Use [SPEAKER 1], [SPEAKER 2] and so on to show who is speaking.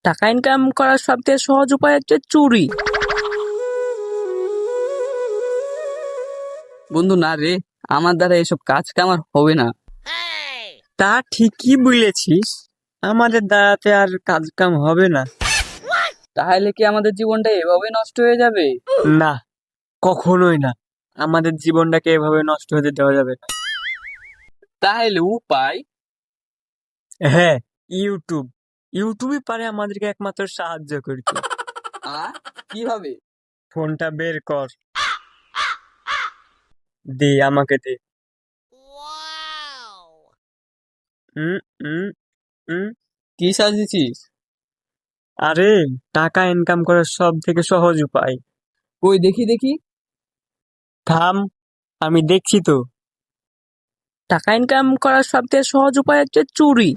[SPEAKER 1] টাকা ইনকাম করার সবথেকে সহজ উপায় হচ্ছে চুরি।
[SPEAKER 2] বন্ধু না রে, আমার দ্বারা এসব কাজ কামার হবে না।
[SPEAKER 3] তা ঠিকই বলেছিস, আমাদের দ্বারাতে আর কাজ কাম হবে না।
[SPEAKER 2] তাহলে কি আমাদের জীবনটা এভাবে নষ্ট হয়ে যাবে?
[SPEAKER 3] না, কখনোই না, আমাদের জীবনটাকে এভাবে নষ্ট হতে দেওয়া যাবে না।
[SPEAKER 2] তাহলে উপায়?
[SPEAKER 3] হ্যাঁ, ইউটিউব। ইউটিউবই পারে আমাদেরকে একমাত্র সাহায্য করতে।
[SPEAKER 2] কিভাবে?
[SPEAKER 3] ফোনটা বের কর, দে আমাকে দে। উম, উম, উম।
[SPEAKER 2] কি সাজিয়েছিস?
[SPEAKER 3] আরে, টাকা ইনকাম করার সব থেকে সহজ উপায়।
[SPEAKER 2] কই দেখি দেখি।
[SPEAKER 3] থাম, আমি দেখছি তো।
[SPEAKER 1] টাকা ইনকাম করার সবথেকে সহজ উপায় হচ্ছে চুরি।